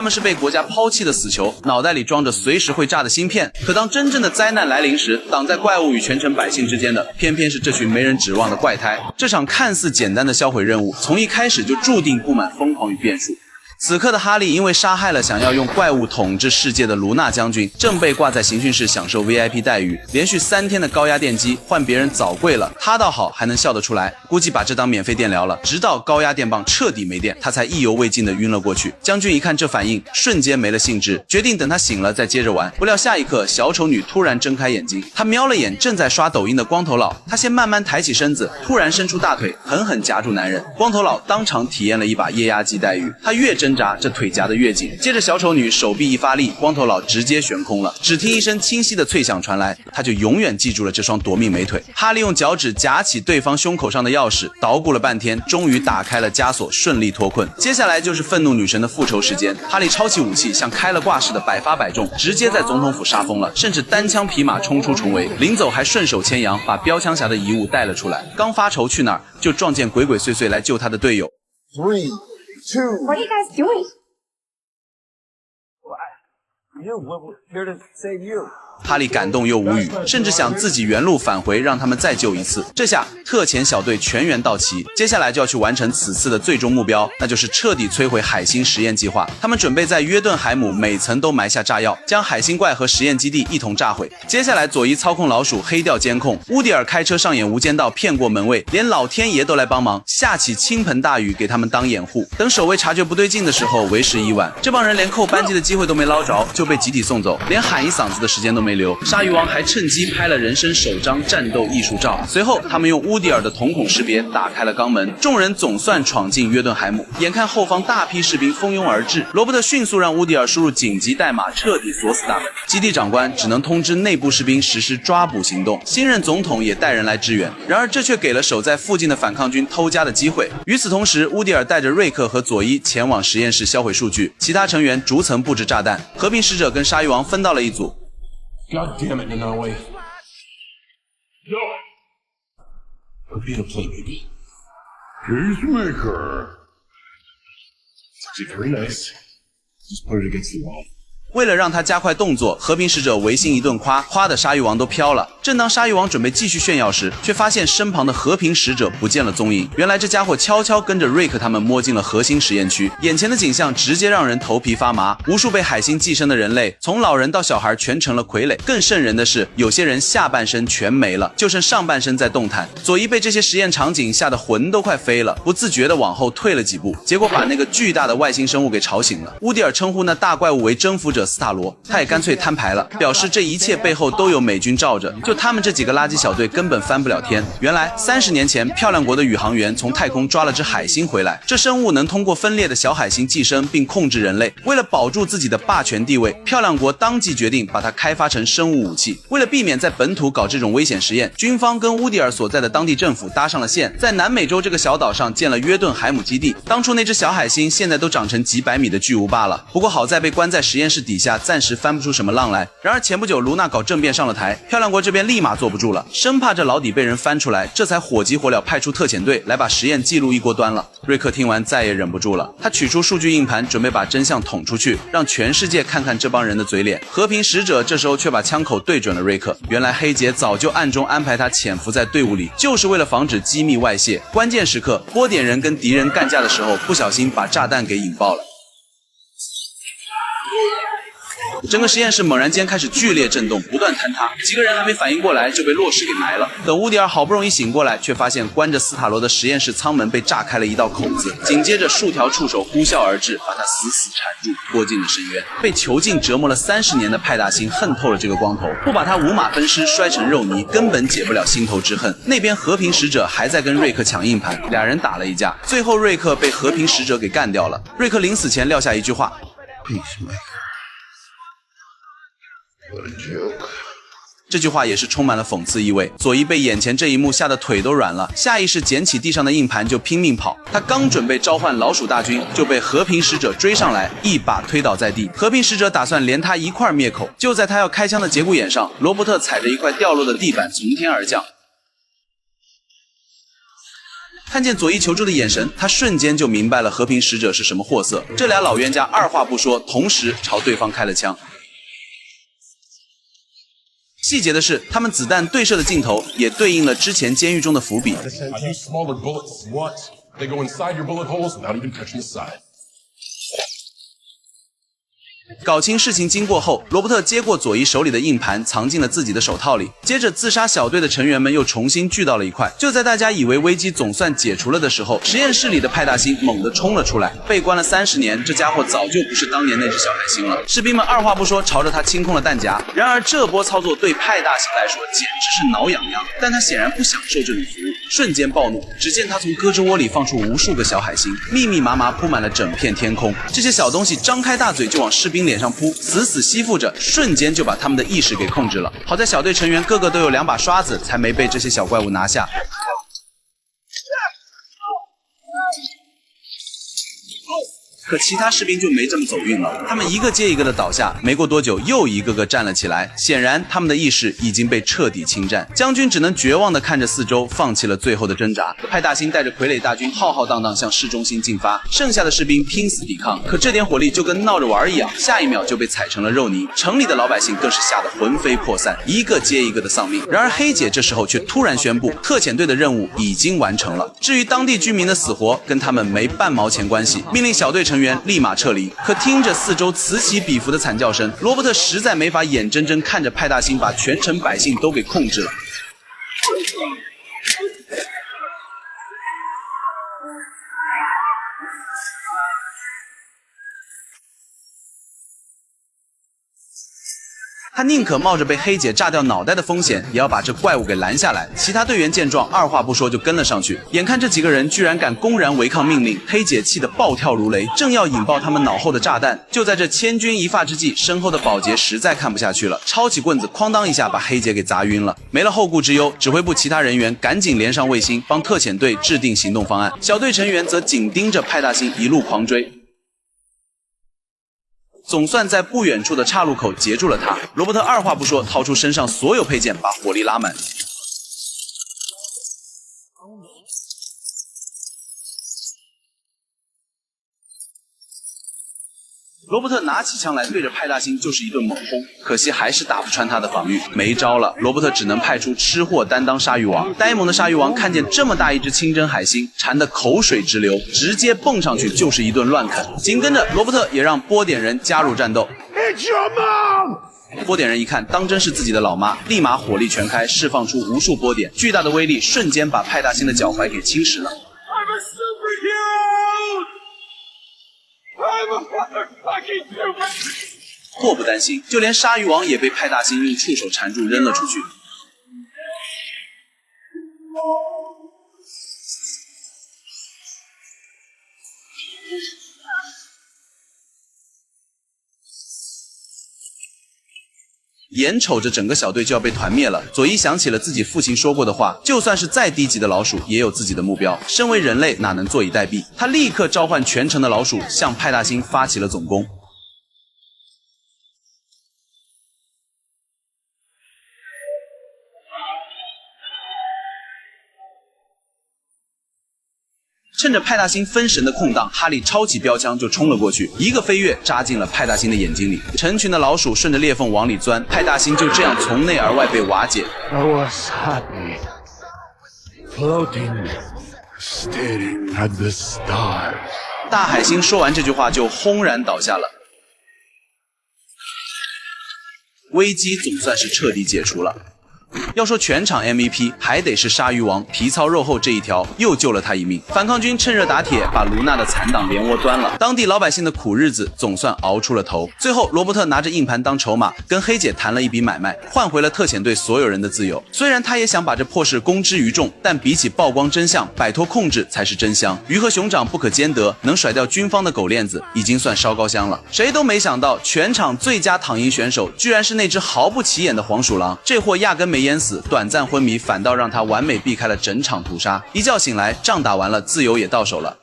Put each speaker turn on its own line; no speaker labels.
他们是被国家抛弃的死囚，脑袋里装着随时会炸的芯片。可当真正的灾难来临时，挡在怪物与全城百姓之间的，偏偏是这群没人指望的怪胎。这场看似简单的销毁任务，从一开始就注定布满疯狂与变数。此刻的哈利因为杀害了想要用怪物统治世界的卢娜将军，正被挂在刑讯室享受 VIP 待遇，连续3天的高压电击换别人早跪了，他倒好还能笑得出来，估计把这当免费电疗了。直到高压电棒彻底没电，他才意犹未尽的晕了过去。将军一看这反应，瞬间没了兴致，决定等他醒了再接着玩。不料下一刻，小丑女突然睁开眼睛，她瞄了眼正在刷抖音的光头佬，她先慢慢抬起身子，突然伸出大腿，狠狠夹住男人。光头佬当场体验了一把液压机待遇，他越挣扎，这腿夹得越紧。接着小丑女手臂一发力，光头佬直接悬空了。只听一声清晰的脆响传来，他就永远记住了这双夺命美腿。哈利用脚趾夹起对方胸口上的钥匙，捣鼓了半天，终于打开了枷锁，顺利脱困。接下来就是愤怒女神的复仇时间。哈利抄起武器，像开了挂似的百发百中，直接在总统府杀疯了，甚至单枪匹马冲出重围。临走还顺手牵羊，把标枪侠的遗物带了出来。刚发愁去哪儿，就撞见鬼鬼祟祟来救他的队友。
3, 2.
What are you guys doing?
We're here to save you.
哈利感动又无语，甚至想自己原路返回，让他们再救一次。这下特遣小队全员到齐，接下来就要去完成此次的最终目标，那就是彻底摧毁海星实验计划。他们准备在约顿海姆每层都埋下炸药，将海星怪和实验基地一同炸毁。接下来佐伊操控老鼠黑掉监控，乌迪尔开车上演无间道骗过门卫，连老天爷都来帮忙，下起倾盆大雨给他们当掩护。等守卫察觉不对劲的时候，为时已晚。这帮人连扣扳机的机会都没捞着，就被集体送走，连喊一嗓子的时间都没留。鲨鱼王还趁机拍了人生首张战斗艺术照。随后他们用乌迪尔的瞳孔识别打开了肛门，众人总算闯进约顿海姆。眼看后方大批士兵蜂拥而至，罗伯特迅速让乌迪尔输入紧急代码，彻底锁死大门。基地长官只能通知内部士兵实施抓捕行动，新任总统也带人来支援。然而这却给了守在附近的反抗军偷家的机会。与此同时，乌迪尔带着瑞克和佐伊前往实验室销毁数据，其他成员逐层布置炸弹。和平使者跟鲨鱼王分到了一组。
God damn it, Nanawe. No. Repeat a play, baby.
Peacemaker.
It's actually very nice. Just put it against the wall.
为了让他加快动作，和平使者违心一顿夸的鲨鱼王都飘了。正当鲨鱼王准备继续炫耀时，却发现身旁的和平使者不见了踪影。原来这家伙悄悄跟着瑞克他们摸进了核心实验区，眼前的景象直接让人头皮发麻。无数被海星寄生的人类，从老人到小孩全成了傀儡。更瘆人的是，有些人下半身全没了，就剩上半身在动弹。佐伊被这些实验场景吓得魂都快飞了，不自觉地往后退了几步，结果把那个巨大的外星生物给吵醒了。乌迪尔称呼那大怪物为征服者斯塔罗，他也干脆摊牌了，表示这一切背后都有美军罩着，就他们这几个垃圾小队根本翻不了天。原来30年前，漂亮国的宇航员从太空抓了只海星回来，这生物能通过分裂的小海星寄生并控制人类。为了保住自己的霸权地位，漂亮国当即决定把它开发成生物武器。为了避免在本土搞这种危险实验，军方跟乌迪尔所在的当地政府搭上了线，在南美洲这个小岛上建了约顿海姆基地。当初那只小海星现在都长成几百米的巨无霸了，不过好在被关在实验室底下，暂时翻不出什么浪来。然而前不久卢娜搞政变上了台，漂亮国这边立马坐不住了，生怕这老底被人翻出来，这才火急火燎派出特遣队来把实验记录一锅端了。瑞克听完再也忍不住了，他取出数据硬盘，准备把真相捅出去，让全世界看看这帮人的嘴脸。和平使者这时候却把枪口对准了瑞克，原来黑杰早就暗中安排他潜伏在队伍里，就是为了防止机密外泄。关键时刻，波点人跟敌人干架的时候，不小心把炸弹给引爆了。整个实验室猛然间开始剧烈震动，不断坍塌，几个人还没反应过来就被落石给埋了。等乌迪尔好不容易醒过来，却发现关着斯塔罗的实验室舱门被炸开了一道口子，紧接着数条触手呼啸而至，把他死死缠住，拖进了深渊。被囚禁折磨了30年的派大星恨透了这个光头，不把他五马分尸摔成肉泥，根本解不了心头之恨。那边和平使者还在跟瑞克抢硬盘，俩人打了一架，最后瑞克被和平使者给干掉了。瑞克临死前撂下一句话
What a joke.
这句话也是充满了讽刺意味。佐伊被眼前这一幕吓得腿都软了，下意识捡起地上的硬盘就拼命跑。他刚准备召唤老鼠大军，就被和平使者追上来，一把推倒在地。和平使者打算连他一块灭口，就在他要开枪的节骨眼上，罗伯特踩着一块掉落的地板从天而降。看见佐伊求助的眼神，他瞬间就明白了和平使者是什么货色。这俩老冤家二话不说，同时朝对方开了枪。细节的是，他们子弹对射的镜头也对应了之前监狱中的伏笔。
I use smaller bullets. What? They go inside your bullet holes without even touching the side.
搞清事情经过后，罗伯特接过佐伊手里的硬盘，藏进了自己的手套里。接着，自杀小队的成员们又重新聚到了一块。就在大家以为危机总算解除了的时候，实验室里的派大星猛地冲了出来。被关了30年，这家伙早就不是当年那只小海星了。士兵们二话不说，朝着他清空了弹夹。然而，这波操作对派大星来说简直是挠痒痒，但他显然不享受这种服务，瞬间暴怒。只见他从胳肢窝里放出无数个小海星，密密麻麻铺满了整片天空。这些小东西张开大嘴就往士兵脸上扑，死死吸附着，瞬间就把他们的意识给控制了。好在小队成员个个都有2把刷子，才没被这些小怪物拿下。可其他士兵就没这么走运了，他们一个接一个的倒下，没过多久又一个个站了起来，显然他们的意识已经被彻底侵占。将军只能绝望地看着四周，放弃了最后的挣扎。派大星带着傀儡大军浩浩荡荡向市中心进发，剩下的士兵拼死抵抗，可这点火力就跟闹着玩一样，下一秒就被踩成了肉泥。城里的老百姓更是吓得魂飞魄散，一个接一个的丧命。然而黑姐这时候却突然宣布，特遣队的任务已经完成了，至于当地居民的死活跟他们没半毛钱关系，命令小队成员立马撤离。可听着四周此起彼伏的惨叫声，罗伯特实在没法眼睁睁看着派大星把全城百姓都给控制了。他宁可冒着被黑姐炸掉脑袋的风险，也要把这怪物给拦下来。其他队员见状，二话不说就跟了上去。眼看这几个人居然敢公然违抗命令，黑姐气得暴跳如雷，正要引爆他们脑后的炸弹。就在这千钧一发之际，身后的保洁实在看不下去了，抄起棍子哐当一下把黑姐给砸晕了。没了后顾之忧，指挥部其他人员赶紧连上卫星，帮特遣队制定行动方案。小队成员则紧盯着派大星一路狂追。总算在不远处的岔路口截住了他。罗伯特二话不说，掏出身上所有配件，把火力拉满。罗伯特拿起枪来，对着派大星就是一顿猛轰，可惜还是打不穿他的防御，没招了。罗伯特只能派出吃货担当鲨鱼王。呆萌的鲨鱼王看见这么大一只清真海星，馋得口水直流，直接蹦上去就是一顿乱啃。紧跟着，罗伯特也让波点人加入战斗。
It's your mom!
波点人一看，当真是自己的老妈，立马火力全开，释放出无数波点，巨大的威力瞬间把派大星的脚踝给侵蚀了。
I'm a superhero! I'm a motherfucking superhero!
祸不单行，就连鲨鱼王也被派大星用触手缠住，扔了出去。眼瞅着整个小队就要被团灭了，佐伊想起了自己父亲说过的话，就算是再低级的老鼠也有自己的目标，身为人类哪能坐以待毙。他立刻召唤全城的老鼠向派大星发起了总攻。趁着派大星分神的空档，哈利抄起标枪就冲了过去，一个飞跃扎进了派大星的眼睛里。成群的老鼠顺着裂缝往里钻，派大星就这样从内而外被瓦解。
I was happy, floating, staring at the stars.
大海星说完这句话就轰然倒下了。危机总算是彻底解除了。要说全场 MVP 还得是鲨鱼王皮糙肉厚这一条，又救了他一命。反抗军趁热打铁，把卢娜的残党连窝端了。当地老百姓的苦日子总算熬出了头。最后，罗伯特拿着硬盘当筹码，跟黑姐谈了一笔买卖，换回了特遣队所有人的自由。虽然他也想把这破事公之于众，但比起曝光真相，摆脱控制才是真香。鱼和熊掌不可兼得，能甩掉军方的狗链子，已经算烧高香了。谁都没想到，全场最佳躺赢选手居然是那只毫不起眼的黄鼠狼。这货压根没淹死，短暂昏迷反倒让他完美避开了整场屠杀。一觉醒来，仗打完了，自由也到手了。